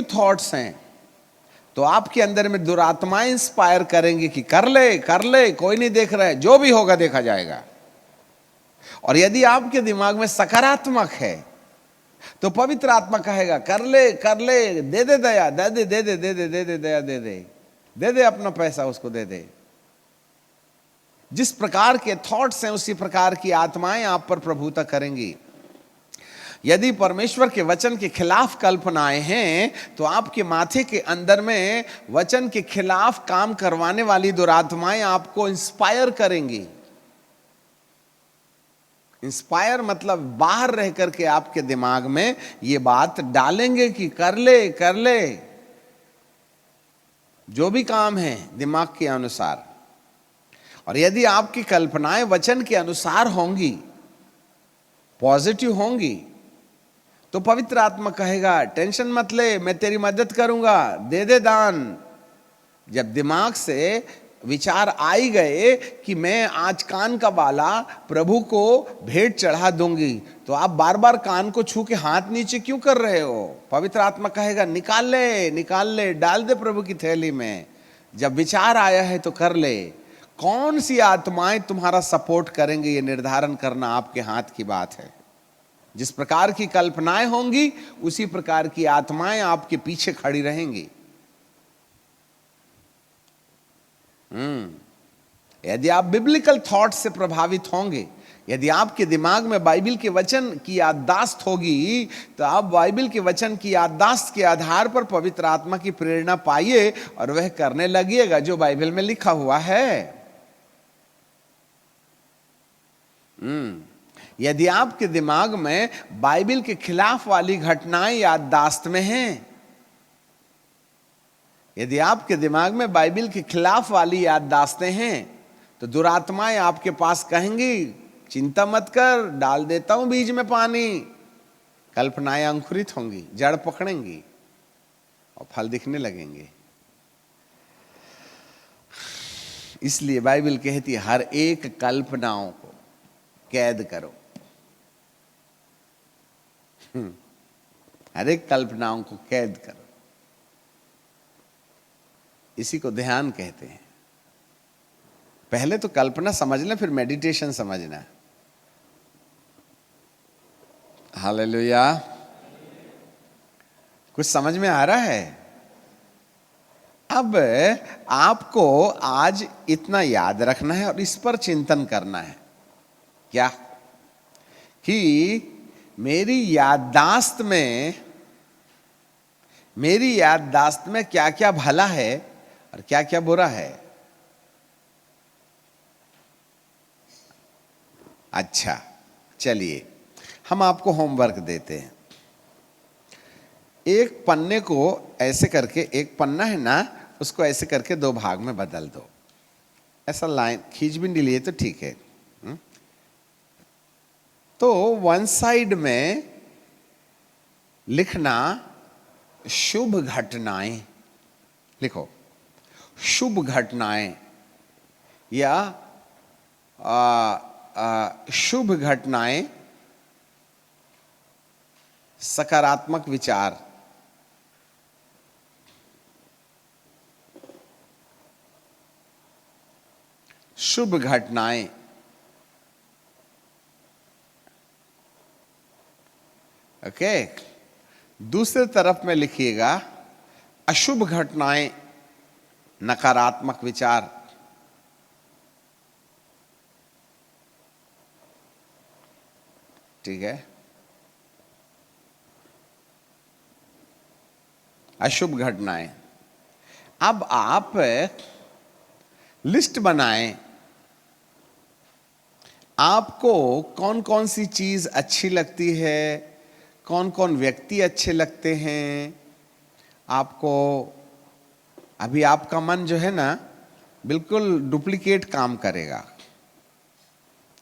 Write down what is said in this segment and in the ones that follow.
Negative thoughts हैं तो आपके अंदर में दुरात्माएं इंस्पायर करेंगे कि कर ले कर ले, कोई नहीं देख रहा है, जो भी होगा देखा जाएगा। और यदि आपके दिमाग में सकारात्मक है तो पवित्र आत्मा कहेगा कर ले कर ले, दे दे दया, दे दे दे दे दे दे दे दे दया, दे दे दे दे अपना पैसा उसको दे दे। जिस प्रकार के थॉट्स हैं उसी प्रकार की आत्माएं आप पर प्रभुता करेंगी। यदि परमेश्वर के वचन के खिलाफ कल्पनाएं हैं तो आपके माथे के अंदर में वचन के खिलाफ काम करवाने वाली दुरात्माएं आपको इंस्पायर करेंगी। इंस्पायर मतलब बाहर रह करके आपके दिमाग में ये बात डालेंगे कि कर ले कर ले, जो भी काम है दिमाग के अनुसार। और यदि आपकी कल्पनाएं वचन के अनुसार होंगी, पॉजिटिव होंगी, तो पवित्र आत्मा कहेगा टेंशन मत ले, मैं तेरी मदद करूंगा, दे दे दान। जब दिमाग से विचार आई गए कि मैं आज कान का बाला प्रभु को भेंट चढ़ा दूंगी, तो आप बार बार कान को छू के हाथ नीचे क्यों कर रहे हो? पवित्र आत्मा कहेगा निकाल ले निकाल ले, डाल दे प्रभु की थैली में। जब विचार आया है तो कर ले। कौन सी आत्माएं तुम्हारा सपोर्ट करेंगे ये निर्धारण करना आपके हाथ की बात है। जिस प्रकार की कल्पनाएं होंगी उसी प्रकार की आत्माएं आपके पीछे खड़ी रहेंगी। यदि आप बिब्लिकल थॉट से प्रभावित होंगे, यदि आपके दिमाग में बाइबल के वचन की याददाश्त होगी, तो आप बाइबल के वचन की याददाश्त के आधार पर पवित्र आत्मा की प्रेरणा पाइए और वह करने लगिएगा जो बाइबल में लिखा हुआ है। यदि आपके दिमाग में बाइबल के खिलाफ वाली घटनाएं याददाश्त में हैं, यदि आपके दिमाग में बाइबल के खिलाफ वाली याददाश्तें हैं, तो दुरात्माएं आपके पास कहेंगी चिंता मत कर, डाल देता हूं बीज में पानी। कल्पनाएं अंकुरित होंगी, जड़ पकड़ेंगी और फल दिखने लगेंगे। इसलिए बाइबल कहती है हर एक कल्पनाओं को कैद करो। हर एक कल्पनाओं को कैद करो। इसी को ध्यान कहते हैं। पहले तो कल्पना समझना, फिर मेडिटेशन समझना। हालेलुया। कुछ समझ में आ रहा है? अब आपको आज इतना याद रखना है और इस पर चिंतन करना है क्या कि मेरी याददाश्त में क्या क्या भला है और क्या क्या बुरा है। अच्छा, चलिए हम आपको होमवर्क देते हैं। एक पन्ने को ऐसे करके, एक पन्ना है ना, उसको ऐसे करके दो भाग में बदल दो। ऐसा लाइन खींच भी नहीं लिए तो ठीक है। तो वन साइड में लिखना शुभ घटनाएं, लिखो शुभ घटनाएं या शुभ घटनाएं, सकारात्मक विचार। शुभ घटनाएं। ओके, दूसरे तरफ में लिखिएगा अशुभ घटनाएं, नकारात्मक विचार। ठीक है, अशुभ घटनाएं। अब आप लिस्ट बनाएं, आपको कौन कौन सी चीज अच्छी लगती है, कौन कौन व्यक्ति अच्छे लगते हैं आपको। अभी आपका मन जो है ना बिल्कुल डुप्लीकेट काम करेगा।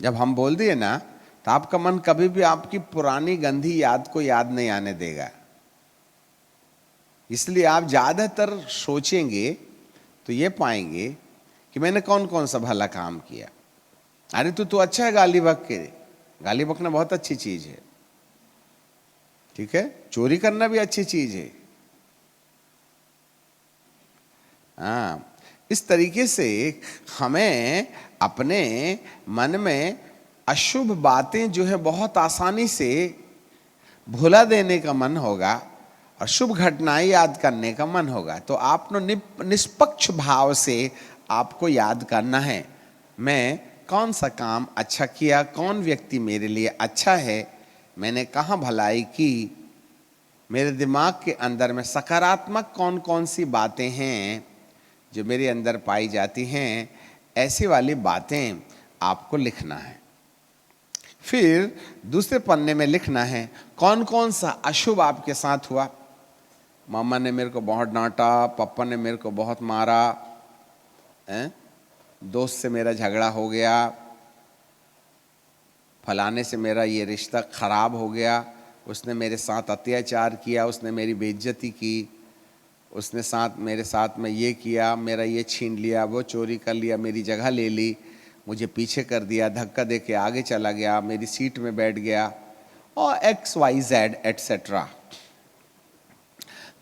जब हम बोल दिए ना तो आपका मन कभी भी आपकी पुरानी गंदी याद को याद नहीं आने देगा। इसलिए आप ज्यादातर सोचेंगे तो ये पाएंगे कि मैंने कौन कौन सा भला काम किया। अरे तू तो अच्छा है गाली बक के, गाली बकना बहुत अच्छी चीज है, ठीक है, चोरी करना भी अच्छी चीज है, हाँ, इस तरीके से हमें अपने मन में अशुभ बातें जो है बहुत आसानी से भुला देने का मन होगा और शुभ घटनाएं याद करने का मन होगा। तो आपने निष्पक्ष भाव से आपको याद करना है, मैं कौन सा काम अच्छा किया, कौन व्यक्ति मेरे लिए अच्छा है, मैंने कहाँ भलाई की, मेरे दिमाग के अंदर में सकारात्मक कौन कौन सी बातें हैं जो मेरे अंदर पाई जाती हैं, ऐसी वाली बातें आपको लिखना है। फिर दूसरे पन्ने में लिखना है कौन कौन सा अशुभ आपके साथ हुआ। मामा ने मेरे को बहुत डांटा, पापा ने मेरे को बहुत मारा, दोस्त से मेरा झगड़ा हो गया, फलाने से मेरा ये रिश्ता खराब हो गया, उसने मेरे साथ अत्याचार किया, उसने मेरी बेइज्जती की, उसने मेरे साथ में ये किया, मेरा ये छीन लिया, वो चोरी कर लिया, मेरी जगह ले ली, मुझे पीछे कर दिया, धक्का दे के आगे चला गया, मेरी सीट में बैठ गया, और XYZ एटसेट्रा।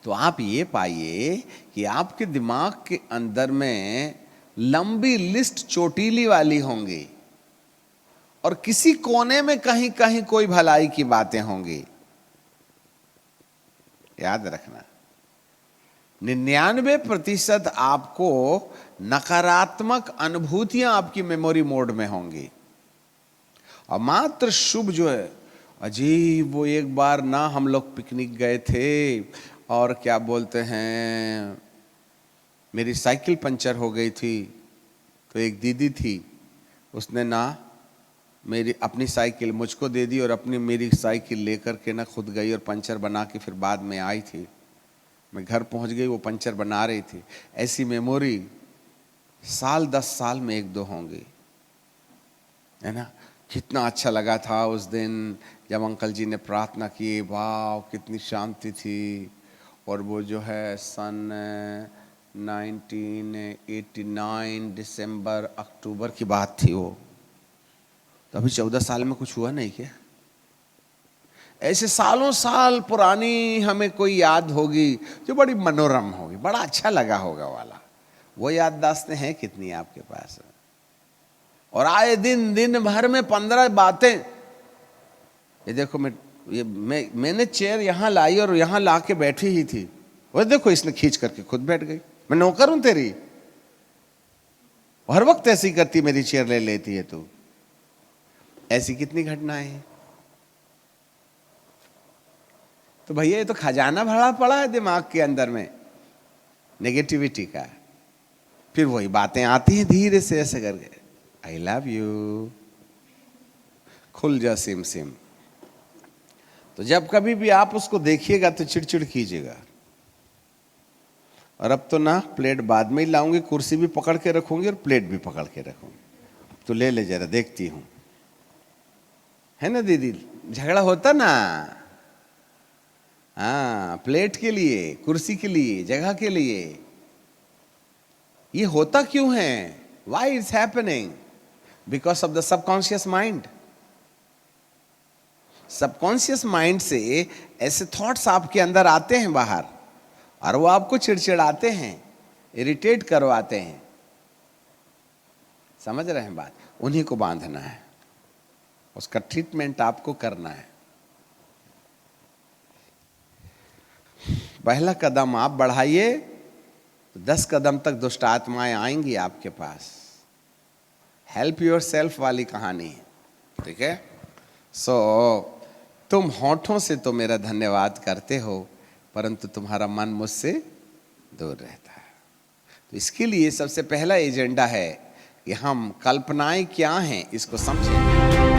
तो आप ये पाइए कि आपके दिमाग के अंदर में लंबी लिस्ट चोटीली वाली होंगी और किसी कोने में कहीं कहीं कोई भलाई की बातें होंगी। याद रखना, 99% आपको नकारात्मक अनुभूतियां आपकी मेमोरी मोड में होंगी और मात्र शुभ जो है, अजीब, वो एक बार ना हम लोग पिकनिक गए थे और क्या बोलते हैं, मेरी साइकिल पंचर हो गई थी, तो एक दीदी थी, उसने ना मेरी अपनी साइकिल मुझको दे दी और मेरी साइकिल लेकर के ना खुद गई और पंचर बना के फिर बाद में आई थी। मैं घर पहुंच गई, वो पंचर बना रही थी। ऐसी मेमोरी साल 10 साल में 1-2 होंगी, है ना। कितना अच्छा लगा था उस दिन जब अंकल जी ने प्रार्थना की, वाह कितनी शांति थी। और वो जो है सन 1989 दिसंबर अक्टूबर की बात थी वो, तो अभी 14 साल में कुछ हुआ नहीं क्या। ऐसे सालों साल पुरानी हमें कोई याद होगी जो बड़ी मनोरम होगी, बड़ा अच्छा लगा होगा वाला, वो याददाश्तें हैं कितनी आपके पास। और आए दिन भर में 15 बातें। ये देखो, मैंने चेयर यहाँ लाई और यहाँ ला के बैठी ही थी, वो देखो इसने खींच करके खुद बैठ गई, मैं नौकर हूं तेरी, हर वक्त ऐसी करती, मेरी चेयर ले लेती है तू। ऐसी कितनी घटनाएं हैं। तो भैया ये तो खजाना भरा पड़ा है दिमाग के अंदर में नेगेटिविटी का। फिर वही बातें आती हैं धीरे से ऐसे करके, आई लव यू, खुल जा सिम सिम। तो जब कभी भी आप उसको देखिएगा तो चिड़चिड़ कीजिएगा। और अब तो ना प्लेट बाद में ही लाऊंगी, कुर्सी भी पकड़ के रखूंगी और प्लेट भी पकड़ के रखूंगी, तो ले ले जरा देखती हूं, है ना दीदी। झगड़ा होता ना, हाँ, प्लेट के लिए, कुर्सी के लिए, जगह के लिए। ये होता क्यों है? Why it's happening? Because of the subconscious mind. Subconscious mind से ऐसे थॉट्स आपके अंदर आते हैं बाहर, और वो आपको चिड़चिड़ाते हैं, इरिटेट करवाते हैं। समझ रहे हैं बात? उन्हीं को बांधना है, उसका ट्रीटमेंट आपको करना है। पहला कदम आप बढ़ाइए तो 10 कदम तक दुष्ट आत्माएं आएंगी आपके पास। हेल्प योरसेल्फ वाली कहानी, ठीक है। तुम होठों से तो मेरा धन्यवाद करते हो, परंतु तुम्हारा मन मुझसे दूर रहता है। तो इसके लिए सबसे पहला एजेंडा है कि हम कल्पनाएं क्या हैं इसको समझें।